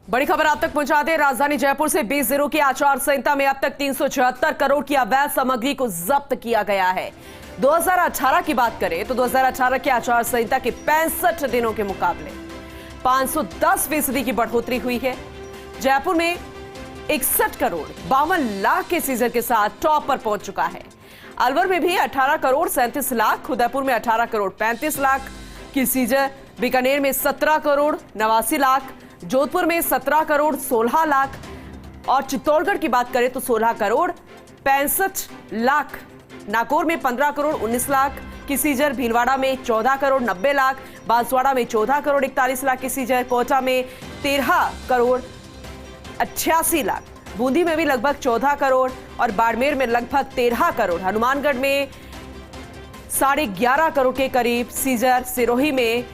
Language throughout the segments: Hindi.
बड़ी खबर आप तक पहुंचा दें। राजधानी जयपुर से 20 दिनों की आचार संहिता में अब तक 376 करोड़ की अवैध सामग्री को जब्त किया गया है। 2018 की बात करें तो 2018 की आचार संहिता के 65 दिनों के मुकाबले 510% की बढ़ोतरी हुई है। जयपुर में 61 करोड़ 52 लाख के सीजर के साथ टॉप पर पहुंच चुका है। अलवर में भी 18 करोड़ 37 लाख, उदयपुर में 18 करोड़ 35 लाख की सीजर, बीकानेर में 17 करोड़ 89 लाख, जोधपुर में 17 करोड़ 16 लाख और चित्तौड़गढ़ की बात करें तो 16 करोड़ 65 लाख, नागौर में 15 करोड़ 19 लाख की सीजर, भीलवाड़ा में 14 करोड़ 90 लाख, बांसवाड़ा में 14 करोड़ 41 लाख की सीजर, कोटा में 13 करोड़ 88 लाख, बूंदी में भी लगभग 14 करोड़ और बाड़मेर में लगभग 13 करोड़, हनुमानगढ़ में 11.5 करोड़ के करीब सीजर, सिरोही में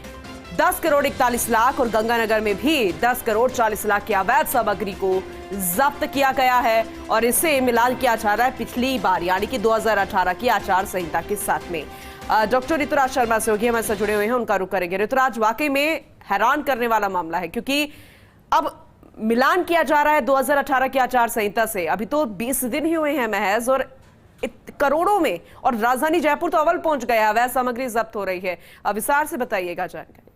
10 करोड़ 41 लाख और गंगानगर में भी 10 करोड़ 40 लाख की अवैध सामग्री को जब्त किया गया है और इसे मिलान किया जा रहा है पिछली बार यानी कि 2018 की आचार संहिता के साथ में। डॉक्टर ऋतुराज शर्मा सहयोगी हमारे साथ जुड़े हुए हैं, उनका रुख करेंगे। ऋतुराज, वाकई में हैरान करने वाला मामला है क्योंकि अब मिलान किया जा रहा है 2018 की आचार संहिता से। अभी तो 20 दिन ही हुए हैं महज और करोड़ों में, और राजधानी जयपुर तो अव्वल पहुंच गया, अवैध सामग्री जब्त हो रही है। विस्तार से बताइएगा जानकारी।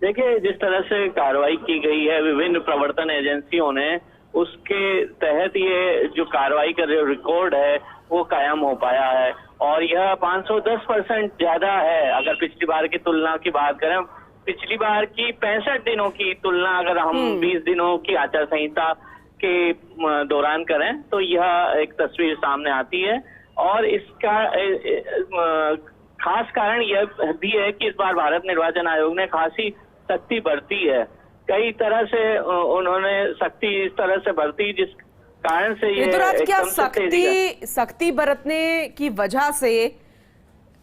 देखिए, जिस तरह से कार्रवाई की गई है विभिन्न प्रवर्तन एजेंसियों ने, उसके तहत ये जो कार्रवाई का जो रिकॉर्ड है वो कायम हो पाया है और यह 510% ज्यादा है। अगर पिछली बार की तुलना की बात करें, पिछली बार की 65 दिनों की तुलना अगर हम 20 दिनों की आचार संहिता के दौरान करें तो यह एक तस्वीर सामने आती है। और इसका खास कारण यह भी है कि इस बार भारत निर्वाचन आयोग ने खासी सख्ती बरती है। कई तरह से उन्होंने सख्ती इस तरह से बरती जिस कारण से ये क्या सख्ती बरतने की वजह से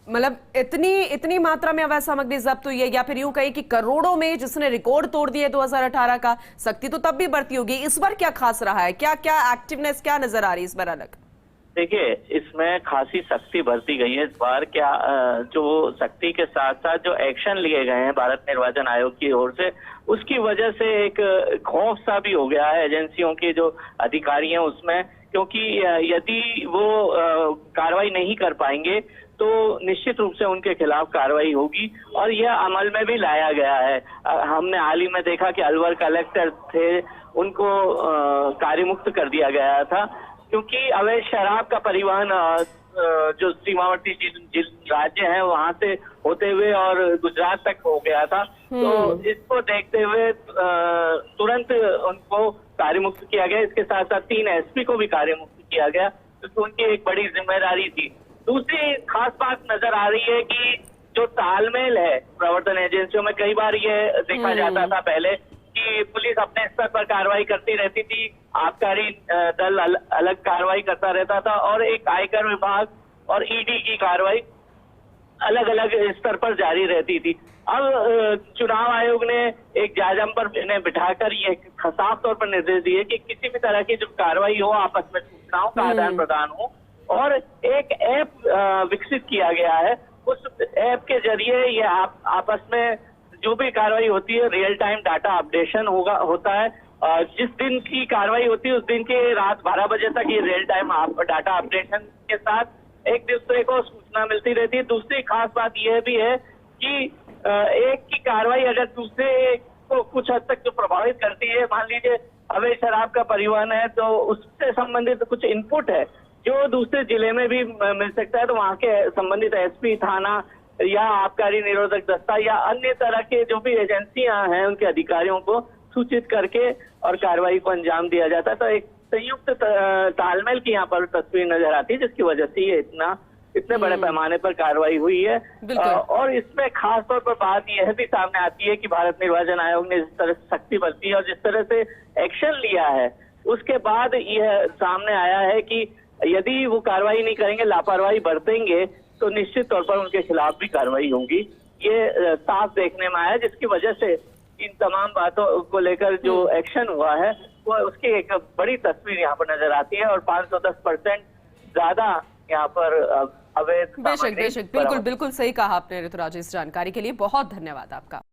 मतलब इतनी मात्रा में अवैध सामग्री जब्त हुई है, या फिर यूं कहीं कि करोड़ों में जिसने रिकॉर्ड तोड़ दिए 2018 का, सख्ती तो तब भी बढ़ती होगी, इस बार क्या खास रहा है? क्या क्या एक्टिवनेस क्या नजर आ रही है इस बार अलग? देखिए, इसमें खासी सख्ती बरती गई है इस बार। क्या जो सख्ती के साथ साथ जो एक्शन लिए गए हैं भारत निर्वाचन आयोग की ओर से, उसकी वजह से एक खौफ सा भी हो गया है एजेंसियों के जो अधिकारी हैं उसमें, क्योंकि यदि वो कार्रवाई नहीं कर पाएंगे तो निश्चित रूप से उनके खिलाफ कार्रवाई होगी और यह अमल में भी लाया गया है। हमने हाल ही में देखा कि अलवर कलेक्टर थे, उनको कार्यमुक्त कर दिया गया था क्योंकि अवैध शराब का परिवहन जो सीमावर्ती राज्य हैं वहां से होते हुए और गुजरात तक हो गया था। तो इसको देखते हुए तुरंत उनको कार्यमुक्त किया गया। इसके साथ साथ 3 एसपी को भी कार्यमुक्त किया गया क्योंकि उनकी एक बड़ी जिम्मेदारी थी। दूसरी खास बात नजर आ रही है कि जो तालमेल है प्रवर्तन एजेंसियों में, कई बार ये देखा जाता था पहले कि पुलिस अपने स्तर पर कार्रवाई करती रहती थी, आबकारी दल अलग कार्रवाई करता रहता था और एक आयकर विभाग और ईडी की कार्रवाई अलग अलग स्तर पर जारी रहती थी। अब चुनाव आयोग ने एक जायजाम पर इन्हें बिठाकर ये साफ तौर पर निर्देश दिए कि किसी भी तरह की जो कार्रवाई हो, आपस में सूचनाओं का आदान प्रदान हो, और एक ऐप विकसित किया गया है। उस ऐप के जरिए ये आपस में जो भी कार्रवाई होती है रियल टाइम डाटा अपडेशन होता है। जिस दिन की कार्रवाई होती है उस दिन के रात 12 बजे तक ये रियल टाइम डाटा अपडेशन के साथ एक दूसरे को सूचना मिलती रहती है। दूसरी खास बात यह भी है कि एक की कार्रवाई अगर दूसरे को कुछ हद तक जो प्रभावित करती है, मान लीजिए अवैध शराब का परिवहन है तो उससे संबंधित कुछ इनपुट है जो दूसरे जिले में भी मिल सकता है, तो वहाँ के संबंधित एसपी थाना या आबकारी निरोधक दस्ता या अन्य तरह के जो भी एजेंसियां हैं उनके अधिकारियों को सूचित करके और कार्रवाई को अंजाम दिया जाता है। तो एक संयुक्त तालमेल की यहाँ पर तस्वीर नजर आती है जिसकी वजह से ये इतने बड़े पैमाने पर कार्रवाई हुई है। और इसमें खास तौर पर बात यह भी सामने आती है कि भारत निर्वाचन आयोग ने जिस तरह से सख्ती बरती है और जिस तरह से एक्शन लिया है, उसके बाद यह सामने आया है कि यदि वो कार्रवाई नहीं करेंगे, लापरवाही बरतेंगे, तो निश्चित तौर पर उनके खिलाफ भी कार्रवाई होगी। ये साफ देखने में आया, जिसकी वजह से इन तमाम बातों को लेकर जो एक्शन हुआ है वो उसकी एक बड़ी तस्वीर यहाँ पर नजर आती है और 510% ज्यादा यहाँ पर अवैध। बेशक बिल्कुल सही कहा आपने ऋतुराज। इस जानकारी के लिए बहुत धन्यवाद आपका।